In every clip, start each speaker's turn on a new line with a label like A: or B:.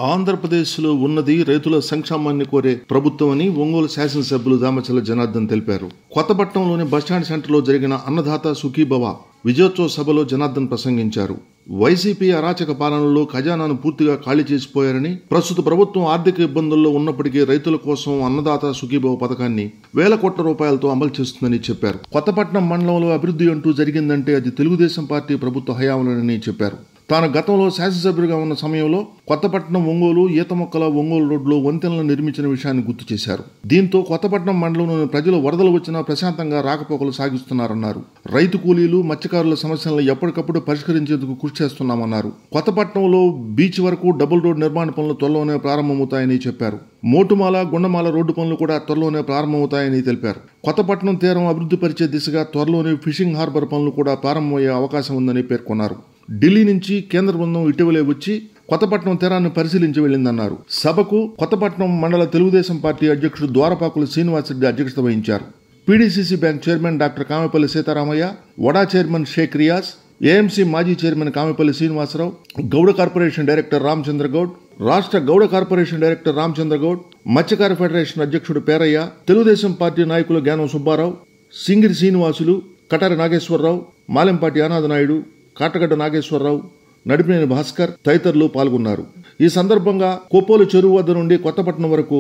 A: ఆంధ్రప్రదేశ్లో ఉన్నది రైతుల సంక్షేమాన్ని కోరే ప్రభుత్వం అని ఒంగోలు శాసనసభ్యులు దామచల్ల జనార్దన్ తెలిపారు. కొత్తపట్నంలోని బస్టాండ్ సెంటర్లో జరిగిన అన్నదాత సుఖీభవ విజయోత్సవ సభలో జనార్దన్ ప్రసంగించారు. వైసీపీ అరాచక పాలనలో ఖజానాను పూర్తిగా ఖాళీ చేసిపోయారని, ప్రస్తుత ప్రభుత్వం ఆర్థిక ఇబ్బందుల్లో ఉన్నప్పటికీ రైతుల కోసం అన్నదాత సుఖీభవ పథకాన్ని వేల కోట్ల రూపాయలతో అమలు చేస్తుందని చెప్పారు. కొత్తపట్నం మండలంలో అభివృద్ధి అంటూ జరిగిందంటే అది తెలుగుదేశం పార్టీ ప్రభుత్వ హయాంలోనని చెప్పారు. తాను గతంలో శాసనసభ్యుడిగా ఉన్న సమయంలో కొత్తపట్నం ఒంగోలు ఈత మొక్కల ఒంగోలు రోడ్లో వంతెనలు నిర్మించిన విషయాన్ని గుర్తు చేశారు. దీంతో కొత్తపట్నం మండలంలోని ప్రజలు వరదలు వచ్చినా ప్రశాంతంగా రాకపోకలు సాగిస్తున్నారన్నారు. రైతు కూలీలు, మత్స్యకారుల సమస్యలను ఎప్పటికప్పుడు పరిష్కరించేందుకు కృషి చేస్తున్నామన్నారు. కొత్తపట్నంలో బీచ్ వరకు డబుల్ రోడ్ నిర్మాణ పనులు త్వరలోనే ప్రారంభమవుతాయని చెప్పారు. మోటుమాల, గుండమాల రోడ్డు పనులు కూడా త్వరలోనే ప్రారంభమవుతాయని తెలిపారు. కొత్తపట్నం తీరం అభివృద్ధి పరిచే దిశగా త్వరలోనే ఫిషింగ్ హార్బర్ పనులు కూడా ప్రారంభమయ్యే అవకాశం ఉందని పేర్కొన్నారు. ఢిల్లీ నుంచి కేంద్ర బృందం ఇటీవలే వచ్చి కొత్తపట్నం తీరాన్ని పరిశీలించి వెళ్లిందన్నారు. సభకు కొత్తపట్నం మండల తెలుగుదేశం పార్టీ అధ్యక్షుడు ద్వారపాకుల శ్రీనివాసరెడ్డి అధ్యక్షత వహించారు. PDCC bank chairman doctor Kamepalli Seetharamaiah, వడా చైర్మన్ షేక్ రియాజ్, ఏఎంసీ మాజీ chairman Kamepalli Srinivasa Rao, Gowda corporation director Ramachandra Goud, రాష్ట్ర గౌడ కార్పొరేషన్ డైరెక్టర్ రామచంద్రగౌడ్, మత్స్యకార ఫెడరేషన్ అధ్యక్షుడు పేరయ్య, తెలుగుదేశం పార్టీ నాయకులు జ్ఞానం సుబ్బారావు, సింగిరి శ్రీనివాసులు, కటారి నాగేశ్వరరావు, మాలెంపాటి ఆనాథనాయుడు, కాటగడ్డ నాగేశ్వరరావు, నడిపినేని భాస్కర్ తదితరులు పాల్గొన్నారు. ఈ సందర్భంగా కొప్పోలు చెరువు వద్ద నుండి కొత్తపట్నం వరకు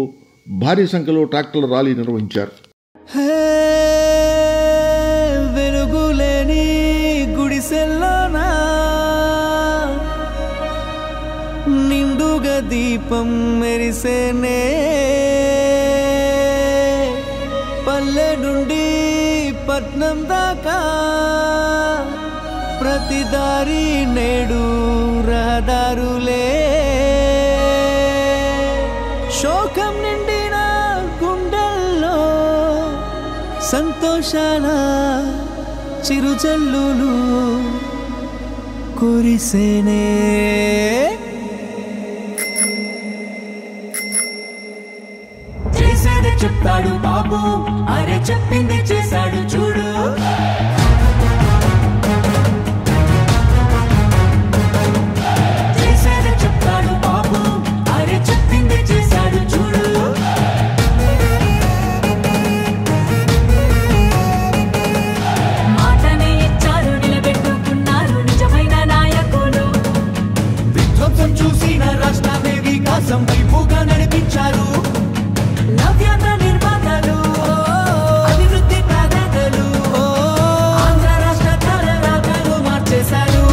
A: భారీ సంఖ్యలో ట్రాక్టర్ల ర్యాలీ నిర్వహించారు.
B: వెలుగులేని గుడిసెల్లోనా నిండుగా దీపం మెరిసేనే, పల్లె నుండి పట్నం దాకా ప్రతి దారి నేడు రహదారులే, శోకం నిండిన గుండెల్లో సంతోషాల చిరుజల్లులు కురిసేనే. చేసేది చెప్తాడు బాబు, అరే చెప్పింది చేశాడు చూడు. నడిపించారు నవ్యాంధ్ర నిర్మాతలు, అభివృద్ధి ప్రాధాన్యతలు, ఆంధ్ర రాష్ట్ర తలరాతలు మార్చేశారు.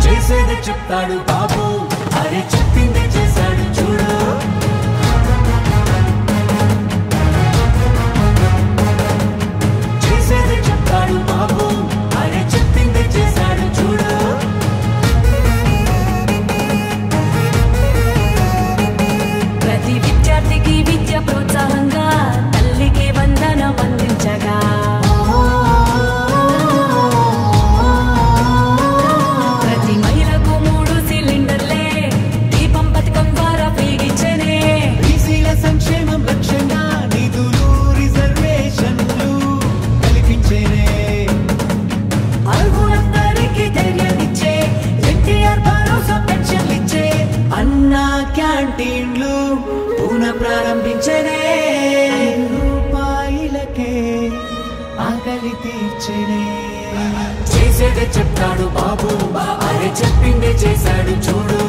B: చేసేది చెప్తాడు బాబు, అరే చెప్పింది చేశాడు చూడు. చేసేది చెప్తాడు బాబు, అరే చెప్పింది చేశాడు చూడు.
C: విద్యార్థికి విద్య ప్రోత్సాహంగా తల్లికి వందనం అందించగా, ప్రతి మహిళకు 3 సిలిండర్లే దీపం పథకం ద్వారా పేగించనే.
B: బీసీల సంక్షేమం లక్ష్యంగా నిధులు రిజర్వేషన్లు కల్పించేనే.
C: అర్హులందరికీ ధైర్యాన్నిచ్చే ఎన్టీఆర్ భరోసా పెన్షన్లిచ్చే.
B: అన్నా క్యాంటీన్లు ప్రారంభించనే. రూపాయలకే ఆకలి తీర్చనే. చేసేదే చెప్తాడు బాబు, అరే చెప్పిందే చేశాడు చూడు.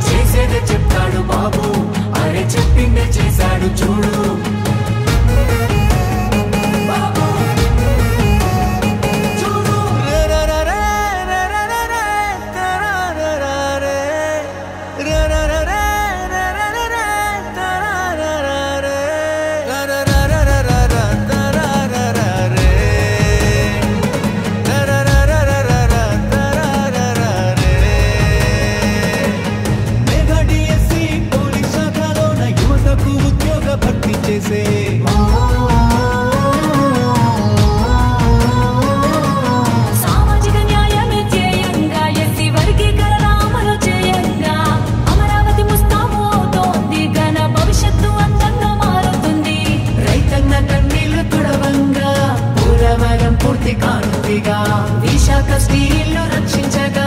B: చేసేదే చెప్తాడు బాబు, అరే చెప్పిందే చేశాడు చూడు.
C: కానువిగా విశాఖ స్టీల్ రక్షించగా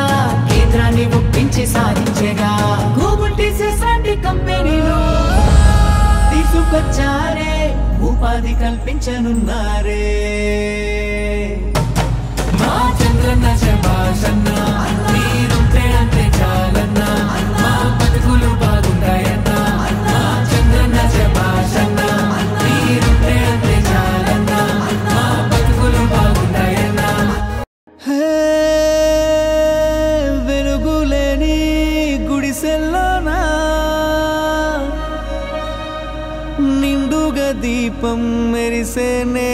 C: కేంద్రాన్ని ఒప్పించి సాధించగా గూగుల్ టీసీఎస్ లాంటి కంపెనీలు తీసుకొచ్చారే ఉపాధి కల్పించనున్నారే మా చంద్రన్న శభాషన్న మీరుంటే అంతే చాలన్నా మా బతుకులు బాగుంటాయన్నా మా చంద్రన్న శభాషన్న మీరుంటే అంతే చాలన్నా మా బతుకులు బాగుంటాయన్నా వెలుగులేని గుడిసెల్లోనా నిండుగా దీపం మెరిసేనే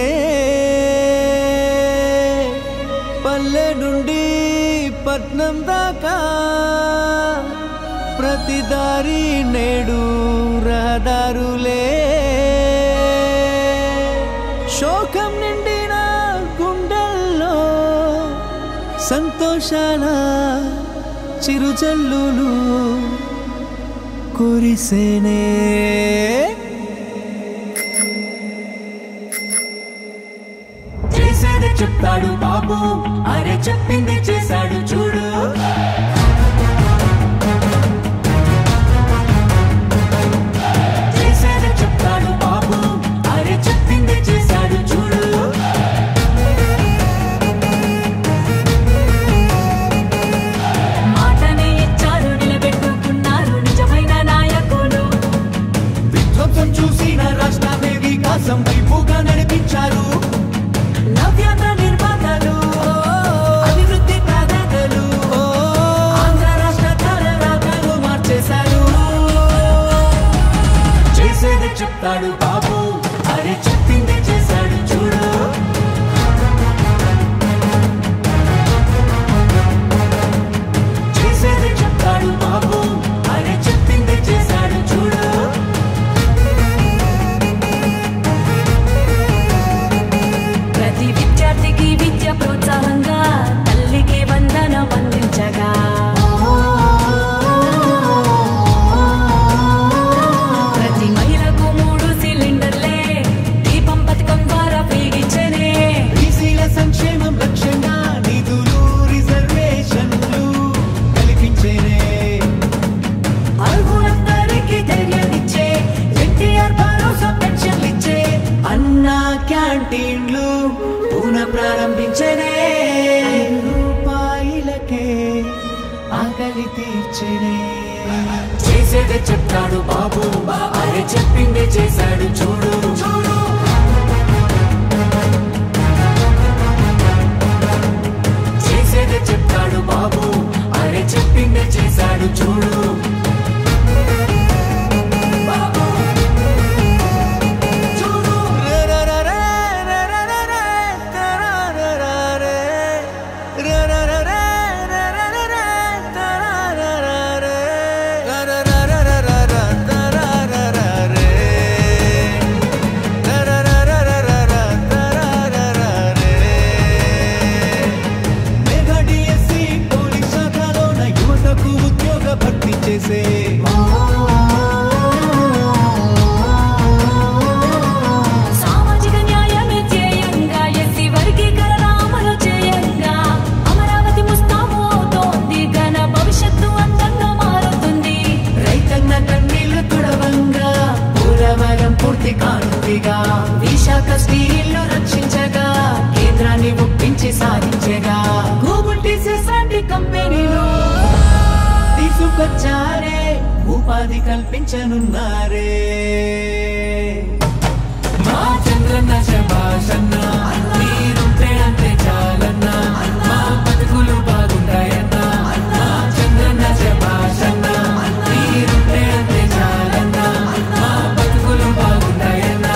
C: పల్లె నుండి పట్నం దాకా ప్రతి దారి నేడు రహదారులే శోకం నిండిన గుండెల్లో సంతోషాల చిరుజల్లులు కురిసేనే చేసేది చెప్తాడు బాబు అరే చెప్పింది చేశాడు చూడు చేసేది చెప్తాడు బాబు అరే చెప్పింది చేశాడు చూడు మాటనే ఇచ్చారు నిలబెట్టుకున్నారు నిజమైన నాయకులు విధ్వంసం చూసిన రాష్ట్రాన్ని వికాసం వైపుగా నడిపించారు నవ్యాంధ్ర నిర్మాతలు అభివృద్ధి ప్రాధాన్యతలు ఆంధ్ర రాష్ట్ర తలరాతలు మార్చేశారు చేసేది చెప్తాడు బాబు అరే చెప్పింది చేశాడు చూడు చేసేది చెప్తాడు బాబు అరే చెప్పింది చేశాడు చూడు ప్రతి విద్యార్థికి విద్య ప్రోత్సాహంగా తల్లికి వందనం అందించగా ప్రతి మహిళకు 3 సిలిండర్లే దీపం పథకం ద్వారా వెలిగించనే బీసీల సంక్షేమం లక్ష్యంగా నిధులు రిజర్వేషన్లు కల్పించేనే అర్హులందరికీ ధైర్యాన్నిచ్చే ఎన్టీఆర్ భరోసా పెన్షన్లిచ్చే అన్నా క్యాంటీన్లు పునః ప్రారంభించనే రూపాయలకే ఆకలి తీర్చనే చేసేదే చెప్తాడు బాబు అరే చెప్పింది చేశాడు చూడు చేసేదే చెప్తాడు బాబు అరే చెప్పింది చేశాడు చూడు సామాజిక న్యాయమే ధ్యేయంగా ఎస్సీ వర్గీకరణ అమలు చేయంగా అమరావతి ముస్తాబు అవుతోంది ఘన భవిష్యత్తు అందంగా మారుతుంది రైతన్న కన్నీళ్లు తుడవంగా పూలవరం పూర్తి కానువిగా విశాఖ స్టీల్ రక్షించగా కేంద్రాన్ని ఒప్పించి సాధించగా గూగుల్ టీసీఎస్ లాంటి కంపెనీలు తీసుకొచ్చారే ఉపాధి కల్పించనున్నారే మా చంద్రన్న శభాషన్న మీరుంటే అంతే చాలన్నా మా బతుకులు బాగుంటాయన్నా మా చంద్రన్న శభాషన్న మీరుంటే అంతే చాలన్నా మా బతుకులు బాగుంటాయన్నా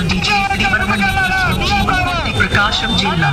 D: DJ ప్రకాశం జిల్లా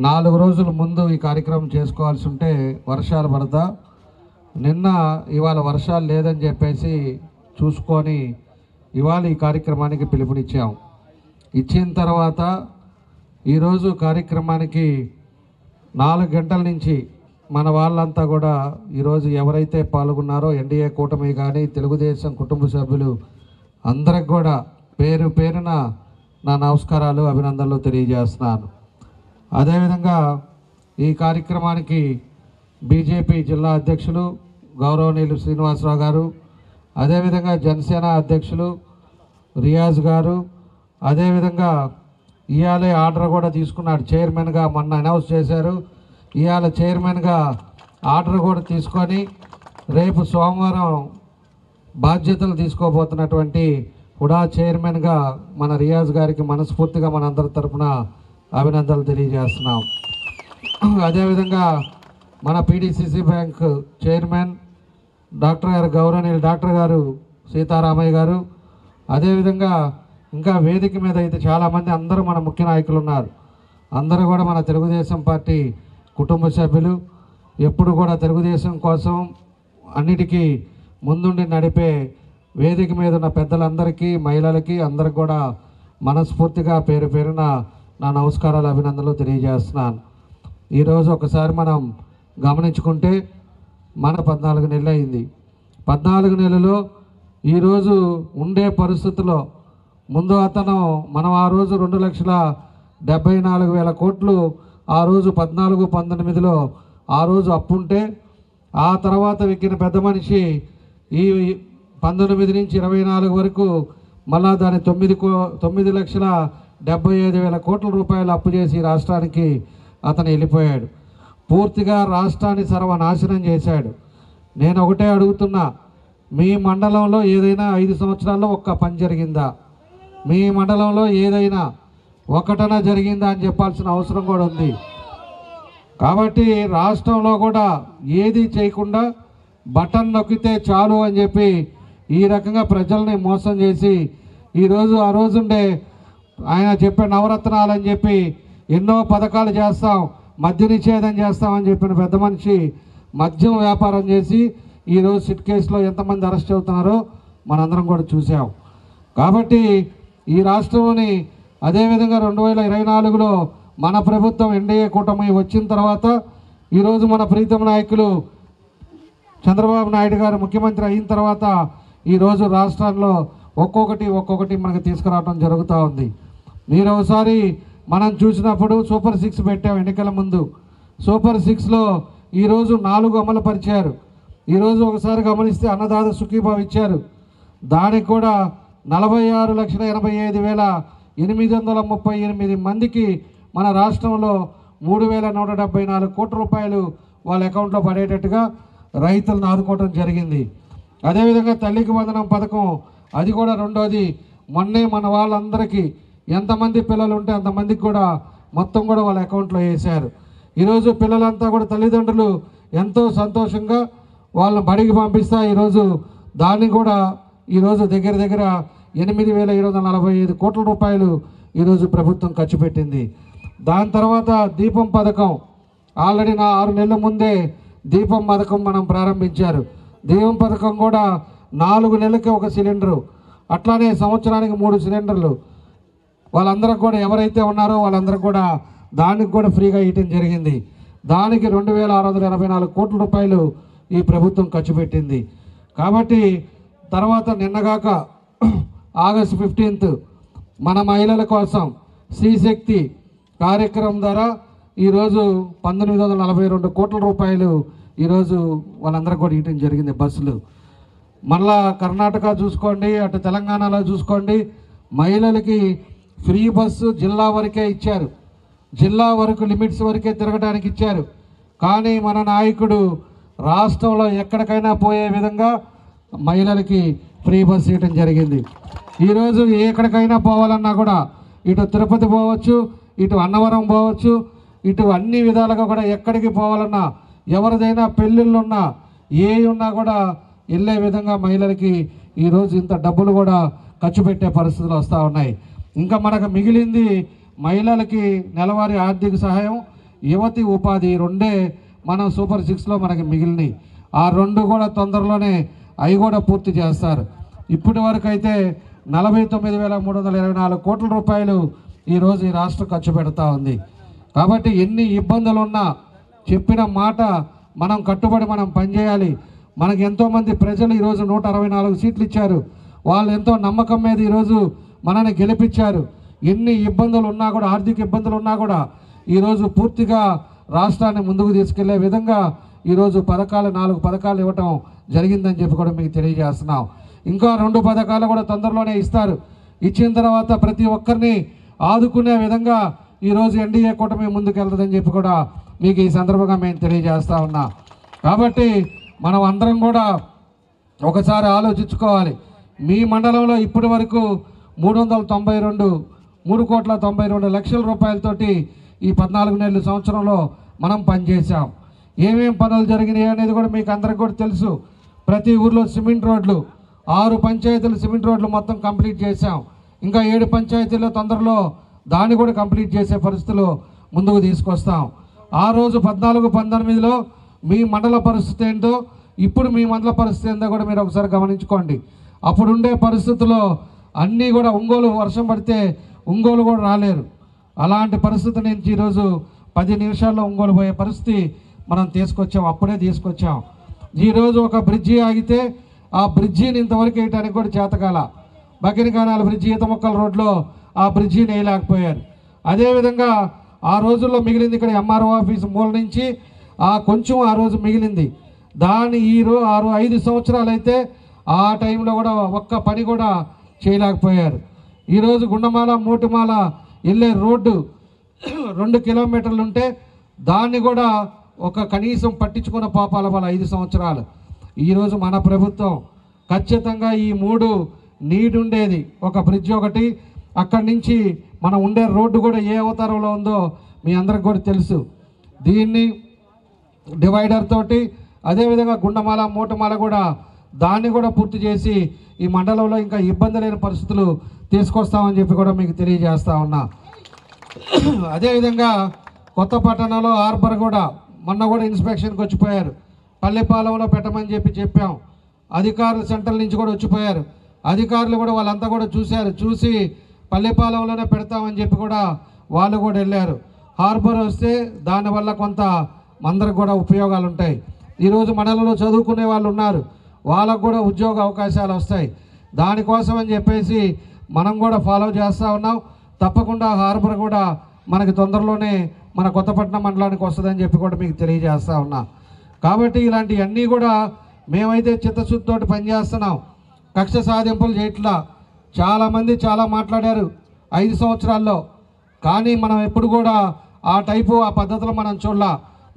D: నాలుగు రోజుల ముందు ఈ కార్యక్రమం చేసుకోవాల్సి ఉంటే వర్షాలు పడతా నిన్న ఇవాళ వర్షాలు లేదని చెప్పేసి చూసుకొని ఇవాళ ఈ కార్యక్రమానికి పిలుపునిచ్చాం. ఇచ్చిన తర్వాత ఈరోజు కార్యక్రమానికి 4 గంటల నుంచి మన వాళ్ళంతా కూడా ఈరోజు ఎవరైతే పాల్గొన్నారో ఎన్డీఏ కూటమి కానీ తెలుగుదేశం కుటుంబ సభ్యులు అందరికి కూడా పేరు పేరున నా నమస్కారాలు అభినందనలు తెలియజేస్తున్నాను. అదేవిధంగా ఈ కార్యక్రమానికి బీజేపీ జిల్లా అధ్యక్షులు గౌరవనీయులు శ్రీనివాసరావు గారు, అదేవిధంగా జనసేన అధ్యక్షులు రియాజ్ గారు, అదేవిధంగా ఇవాళ ఆర్డర్ కూడా తీసుకున్నాడు చైర్మన్గా, మొన్న అనౌన్స్ చేశారు. ఇవాళ చైర్మన్గా ఆర్డర్ కూడా తీసుకొని రేపు సోమవారం బాధ్యతలు తీసుకోబోతున్నటువంటి హుడా చైర్మన్గా మన రియాజ్ గారికి మనస్ఫూర్తిగా మనందరి తరఫున అభినందనలు తెలియజేస్తున్నాం. అదేవిధంగా మన పీడీసీసీ బ్యాంక్ చైర్మన్ డాక్టర్ గారు గౌరవనీయులు డాక్టర్ గారు సీతారామయ్య గారు, అదేవిధంగా ఇంకా వేదిక మీద అయితే చాలామంది అందరూ మన ముఖ్య నాయకులు ఉన్నారు. అందరూ కూడా మన తెలుగుదేశం పార్టీ కుటుంబ సభ్యులు, ఎప్పుడు కూడా తెలుగుదేశం కోసం అన్నిటికీ ముందుండి నడిపే వేదిక మీద ఉన్న పెద్దలందరికీ మహిళలకి అందరికి కూడా మనస్ఫూర్తిగా పేరు పేరున నా నమస్కారాలు అభినందనలు తెలియజేస్తున్నాను. ఈరోజు ఒకసారి మనం గమనించుకుంటే మన 14 నెలలు అయింది. 14 నెలలు ఈరోజు ఉండే పరిస్థితుల్లో ముందు అతను మనం ఆ రోజు 2,74,000 కోట్లు ఆ రోజు 14-19లో ఆ రోజు అప్పుంటే, ఆ తర్వాత ఎక్కిన పెద్ద మనిషి ఈ 19 నుంచి 24 వరకు మళ్ళా దాన్ని 9,75,000 కోట్ల రూపాయలు అప్పు చేసి రాష్ట్రానికి అతను వెళ్ళిపోయాడు. పూర్తిగా రాష్ట్రాన్ని సర్వనాశనం చేశాడు. నేను ఒకటే అడుగుతున్నా, మీ మండలంలో ఏదైనా 5 సంవత్సరాల్లో ఒక్క పని జరిగిందా? మీ మండలంలో ఏదైనా ఒకటన జరిగిందా అని చెప్పాల్సిన అవసరం కూడా ఉంది. కాబట్టి రాష్ట్రంలో కూడా ఏది చేయకుండా బటన్ నొక్కితే చాలు అని చెప్పి ఈ రకంగా ప్రజల్ని మోసం చేసి ఈరోజు ఆ రోజుండే ఆయన చెప్పే నవరత్నాలు అని చెప్పి ఎన్నో పథకాలు చేస్తాం, మద్య నిషేధం చేస్తామని చెప్పిన పెద్ద మనిషి మద్యం వ్యాపారం చేసి ఈరోజు సిట్ కేసులో ఎంతమంది అరెస్ట్ అవుతున్నారో మనందరం కూడా చూసాం. కాబట్టి ఈ రాష్ట్రంలోని అదేవిధంగా 2024లో మన ప్రభుత్వం ఎన్డీఏ కూటమి వచ్చిన తర్వాత ఈరోజు మన ప్రీతమ నాయకులు చంద్రబాబు నాయుడు గారు ముఖ్యమంత్రి అయిన తర్వాత ఈరోజు రాష్ట్రాల్లో ఒక్కొక్కటి మనకు తీసుకురావడం జరుగుతూ ఉంది. మీరు ఒకసారి మనం చూసినప్పుడు సూపర్ 6 పెట్టాం ఎన్నికల ముందు. సూపర్ 6లో ఈరోజు 4 అమలు పరిచారు. ఈరోజు ఒకసారి గమనిస్తే అన్నదాత సుఖీభావ ఇచ్చారు. దానికి కూడా 46,85,838 మందికి మన రాష్ట్రంలో 3,174 కోట్ల రూపాయలు వాళ్ళ అకౌంట్లో పడేటట్టుగా రైతులను ఆదుకోవడం జరిగింది. అదేవిధంగా తల్లికి వందనం పథకం, అది కూడా రెండోది. మొన్నే మన వాళ్ళందరికీ ఎంతమంది పిల్లలు ఉంటే అంతమందికి కూడా మొత్తం కూడా వాళ్ళ అకౌంట్లో వేశారు. ఈరోజు పిల్లలంతా కూడా తల్లిదండ్రులు ఎంతో సంతోషంగా వాళ్ళని బడికి పంపిస్తా ఈరోజు దాన్ని కూడా ఈరోజు దగ్గర 8,745 కోట్ల రూపాయలు ఈరోజు ప్రభుత్వం ఖర్చు పెట్టింది. దాని తర్వాత దీపం పథకం, ఆల్రెడీ 6 నెలల ముందే దీపం పథకం మనం ప్రారంభించారు. దీపం పథకం కూడా 4 నెలలకి 1 సిలిండరు, అట్లానే సంవత్సరానికి 3 సిలిండర్లు వాళ్ళందరికి కూడా ఎవరైతే ఉన్నారో వాళ్ళందరికీ కూడా దానికి కూడా ఫ్రీగా ఇవ్వటం జరిగింది. దానికి 2,684 కోట్ల రూపాయలు ఈ ప్రభుత్వం ఖర్చు పెట్టింది. కాబట్టి తర్వాత నిన్నగాక ఆగస్టు 15 మన మహిళల కోసం శ్రీశక్తి కార్యక్రమం ద్వారా ఈరోజు 1,942 కోట్ల రూపాయలు ఈరోజు వాళ్ళందరికీ కూడా ఇవ్వటం జరిగింది బస్సులు. మళ్ళా కర్ణాటక చూసుకోండి, అటు తెలంగాణలో చూసుకోండి, మహిళలకి ఫ్రీ బస్సు జిల్లా వరకే ఇచ్చారు. జిల్లా వరకు లిమిట్స్ వరకే తిరగడానికి ఇచ్చారు. కానీ మన నాయకుడు రాష్ట్రంలో ఎక్కడికైనా పోయే విధంగా మహిళలకి ఫ్రీ బస్ ఇవ్వడం జరిగింది. ఈరోజు ఎక్కడికైనా పోవాలన్నా కూడా ఇటు తిరుపతి పోవచ్చు, ఇటు అన్నవరం పోవచ్చు, ఇటు అన్ని విధాలుగా కూడా ఎక్కడికి పోవాలన్నా ఎవరిదైనా పెళ్ళిళ్ళున్నా ఏ ఉన్నా కూడా వెళ్ళే విధంగా మహిళలకి ఈరోజు ఇంత డబ్బులు కూడా ఖర్చు పెట్టే పరిస్థితులు వస్తూ ఉన్నాయి. ఇంకా మనకు మిగిలింది మహిళలకి నెలవారీ ఆర్థిక సహాయం, యువతి ఉపాధి, రెండే మనం సూపర్ 6లో మనకి మిగిలినవి. ఆ 2 కూడా తొందరలోనే అవి కూడా పూర్తి చేస్తారు. ఇప్పటి వరకు అయితే 49,324 కోట్ల రూపాయలు ఈరోజు ఈ రాష్ట్రం ఖర్చు పెడతా ఉంది. కాబట్టి ఎన్ని ఇబ్బందులు ఉన్నా చెప్పిన మాట మనం కట్టుబడి మనం పనిచేయాలి. మనకు ఎంతోమంది ప్రజలు ఈరోజు 164 సీట్లు ఇచ్చారు. వాళ్ళు ఎంతో నమ్మకం మీద ఈరోజు మనల్ని గెలిపించారు. ఎన్ని ఇబ్బందులు ఉన్నా కూడా, ఆర్థిక ఇబ్బందులు ఉన్నా కూడా ఈరోజు పూర్తిగా రాష్ట్రాన్ని ముందుకు తీసుకెళ్లే విధంగా ఈరోజు 4 పథకాలు ఇవ్వటం జరిగిందని చెప్పి కూడా మీకు తెలియజేస్తున్నాం. ఇంకా 2 పథకాలు కూడా తొందరలోనే ఇస్తారు. ఇచ్చిన తర్వాత ప్రతి ఒక్కరిని ఆదుకునే విధంగా ఈరోజు ఎన్డీఏ కూటమి ముందుకెళ్తుందని చెప్పి కూడా మీకు ఈ సందర్భంగా మేము తెలియజేస్తా ఉన్నా. కాబట్టి మనం అందరం కూడా ఒకసారి ఆలోచించుకోవాలి. మీ మండలంలో ఇప్పటి వరకు 392 రూపాయలతోటి ఈ 14 నెలల సంవత్సరంలో మనం పనిచేసాం. ఏమేం పనులు జరిగినాయి అనేది కూడా మీకు అందరికీ కూడా తెలుసు. ప్రతి ఊర్లో సిమెంట్ రోడ్లు, 6 పంచాయతీలు సిమెంట్ రోడ్లు మొత్తం కంప్లీట్ చేశాం. ఇంకా 7 పంచాయతీల్లో తొందరలో దాన్ని కూడా కంప్లీట్ చేసే పరిస్థితులు ముందుకు తీసుకొస్తాం. ఆ రోజు 14-19లో మీ మండల పరిస్థితి ఏంటో, ఇప్పుడు మీ మండల పరిస్థితి ఏంటో కూడా మీరు ఒకసారి గమనించుకోండి. అప్పుడుండే పరిస్థితుల్లో అన్నీ కూడా ఒంగోలు వర్షం పడితే ఒంగోలు కూడా రాలేరు. అలాంటి పరిస్థితి నుంచి ఈరోజు 10 నిమిషాల్లో ఒంగోలు పోయే పరిస్థితి మనం తీసుకొచ్చాం. అప్పుడే తీసుకొచ్చాం. ఈరోజు ఒక బ్రిడ్జి ఆగితే ఆ బ్రిడ్జిని ఇంతవరకు వేయడానికి కూడా చేతకాల. బకిరికానాల బ్రిడ్జి, ఈతమొక్కల రోడ్లో ఆ బ్రిడ్జిని వేయలేకపోయారు. అదేవిధంగా ఆ రోజుల్లో మిగిలింది ఇక్కడ ఎంఆర్ఓ ఆఫీస్ మూల నుంచి కొంచెం ఆ రోజు మిగిలింది. దాన్ని 5 సంవత్సరాలు అయితే ఆ టైంలో కూడా ఒక్క పని కూడా చేయలేకపోయారు. ఈరోజు గుండమాల మూటిమాల వెళ్ళే రోడ్డు 2 కిలోమీటర్లు ఉంటే దాన్ని కూడా కనీసం పట్టించుకున్న పాపాల వల్ల 5 సంవత్సరాలు. ఈరోజు మన ప్రభుత్వం ఖచ్చితంగా ఈ 3 నీడ్ ఉండేది. ఒక బ్రిడ్జ్ ఒకటి, అక్కడి నుంచి మనం ఉండే రోడ్డు కూడా ఏ అవతారంలో ఉందో మీ అందరికి కూడా తెలుసు. దీన్ని డివైడర్ తోటి, అదేవిధంగా గుండమాల మూటమాల కూడా దాన్ని కూడా పూర్తి చేసి ఈ మండలంలో ఇంకా ఇబ్బంది లేని పరిస్థితులు తీసుకొస్తామని చెప్పి కూడా మీకు తెలియజేస్తా ఉన్నా. అదేవిధంగా కొత్త పట్టణంలో హార్బర్ కూడా మొన్న కూడా ఇన్స్పెక్షన్కి వచ్చిపోయారు. పల్లెపాలెంలో పెట్టమని చెప్పాం. అధికారులు సెంట్రల్ నుంచి కూడా వచ్చిపోయారు. అధికారులు కూడా వాళ్ళంతా కూడా చూసి పల్లెపాలెంలోనే పెడతామని చెప్పి కూడా వాళ్ళు కూడా వెళ్ళారు. హార్బర్ వస్తే దానివల్ల కొంత అందరికి కూడా ఉపయోగాలు ఉంటాయి. ఈరోజు మండలంలో చదువుకునే వాళ్ళు ఉన్నారు, వాళ్ళకు కూడా ఉద్యోగ అవకాశాలు వస్తాయి. దానికోసం అని చెప్పేసి మనం కూడా ఫాలో చేస్తూ ఉన్నాం. తప్పకుండా హార్బర్ కూడా మనకి తొందరలోనే మన కొత్తపట్నం మండలానికి వస్తుందని చెప్పి కూడా మీకు తెలియజేస్తూ ఉన్నా. కాబట్టి ఇలాంటివన్నీ కూడా మేమైతే చిత్తశుద్ధితోటి పనిచేస్తున్నాం, కక్ష సాధింపులు చేయట్లా. చాలామంది చాలా మాట్లాడారు 5 సంవత్సరాల్లో, కానీ మనం ఎప్పుడు కూడా ఆ పద్ధతులు మనం చూడాల.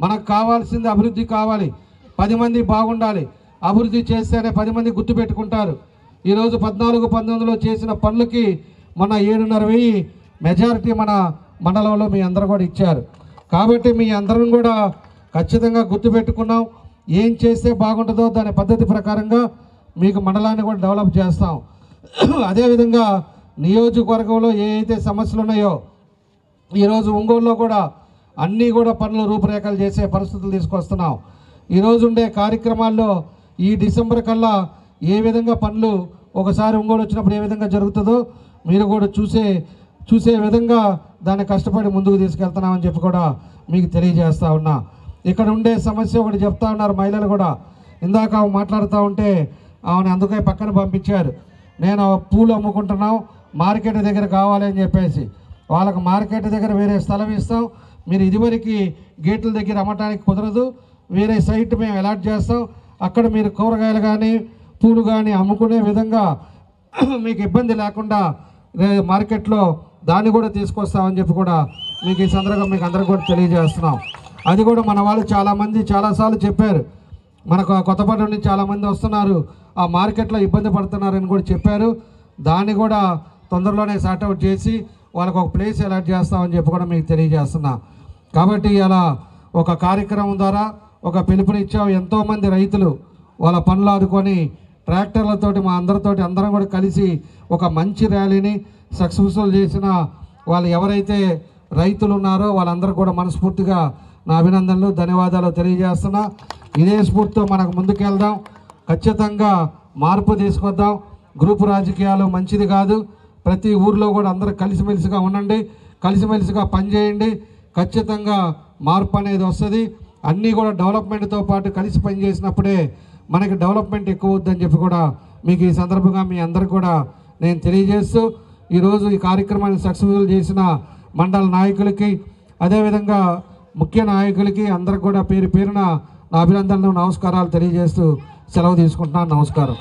D: మనకు కావాల్సింది అభివృద్ధి కావాలి, 10 మంది బాగుండాలి. అభివృద్ధి చేస్తేనే 10 మంది గుర్తుపెట్టుకుంటారు. ఈరోజు 14-19లో చేసిన పనులకి మన 7,500 మెజారిటీ మన మండలంలో మీ అందరూ కూడా ఇచ్చారు. కాబట్టి మీ అందరం కూడా ఖచ్చితంగా గుర్తుపెట్టుకున్నాం. ఏం చేస్తే బాగుంటుందో దాని పద్ధతి ప్రకారంగా మీకు మండలాన్ని కూడా డెవలప్ చేస్తాం. అదేవిధంగా నియోజకవర్గంలో ఏ అయితే సమస్యలు ఉన్నాయో ఈరోజు ఒంగోలులో కూడా అన్నీ కూడా పనులు రూపురేఖలు చేసే పరిస్థితులు తీసుకొస్తున్నాం. ఈరోజు ఉండే కార్యక్రమాల్లో ఈ డిసెంబర్ కల్లా ఏ విధంగా పనులు ఒకసారి ఒంగోలు వచ్చినప్పుడు ఏ విధంగా జరుగుతుందో మీరు కూడా చూసే విధంగా దాన్ని కష్టపడి ముందుకు తీసుకెళ్తున్నామని చెప్పి కూడా మీకు తెలియజేస్తూ ఉన్నా. ఇక్కడ ఉండే సమస్య ఒకటి చెప్తా ఉన్నారు మహిళలు కూడా. ఇందాక మాట్లాడుతూ ఉంటే ఆమెను అందుకే పక్కన పంపించారు. నేను పూలు అమ్ముకుంటున్నాం, మార్కెట్ దగ్గర కావాలి అని చెప్పేసి. వాళ్ళకి మార్కెట్ దగ్గర వేరే స్థలం ఇస్తాం, మీరు ఇదివరకు గేట్ల దగ్గర అమ్మటానికి కుదరదు, వేరే సైట్ మేము అలాట్ చేస్తాం, అక్కడ మీరు కూరగాయలు కానీ పూలు కానీ అమ్ముకునే విధంగా మీకు ఇబ్బంది లేకుండా మార్కెట్లో దాన్ని కూడా తీసుకొస్తామని చెప్పి కూడా మీకు ఈ సందర్భంగా మీకు అందరికీ కూడా తెలియజేస్తున్నాం. అది కూడా మన వాళ్ళు చాలామంది చాలాసార్లు చెప్పారు, మనకు కొత్తపట్నం నుంచి చాలామంది వస్తున్నారు, ఆ మార్కెట్లో ఇబ్బంది పడుతున్నారని కూడా చెప్పారు. దాన్ని కూడా తొందరలోనే సార్ట్అవుట్ చేసి వాళ్ళకు ఒక ప్లేస్ అలాట్ చేస్తామని చెప్పి కూడా మీకు తెలియజేస్తున్నా. కాబట్టి అలా ఒక కార్యక్రమం ద్వారా ఒక పిలుపునిచ్చాం. ఎంతోమంది రైతులు వాళ్ళ పనులు ఆదుకొని ట్రాక్టర్లతోటి మా అందరం కూడా కలిసి ఒక మంచి ర్యాలీని సక్సెస్ఫుల్ చేసిన వాళ్ళు ఎవరైతే రైతులు ఉన్నారో వాళ్ళందరూ కూడా మనస్ఫూర్తిగా నా అభినందనలు ధన్యవాదాలు తెలియజేస్తున్నా. ఇదే స్ఫూర్తితో మనకు ముందుకెళ్దాం, ఖచ్చితంగా మార్పు తీసుకొద్దాం. గ్రూపు రాజకీయాలు మంచిది కాదు. ప్రతి ఊర్లో కూడా అందరూ కలిసిమెలిసిగా ఉండండి, కలిసిమెలిసిగా పనిచేయండి. ఖచ్చితంగా మార్పు అనేది వస్తుంది. అన్నీ కూడా డెవలప్మెంట్తో పాటు కలిసి పనిచేసినప్పుడే మనకి డెవలప్మెంట్ ఎక్కువ అవుతుందని చెప్పి కూడా మీకు ఈ సందర్భంగా మీ అందరికి కూడా నేను తెలియజేస్తూ ఈరోజు ఈ కార్యక్రమాన్ని సక్సెస్ఫుల్ చేసిన మండల నాయకులకి అదేవిధంగా ముఖ్య నాయకులకి అందరికి కూడా పేరు పేరున నా అభినందనలు నమస్కారాలు తెలియజేస్తూ సెలవు తీసుకుంటున్నాను. నమస్కారం.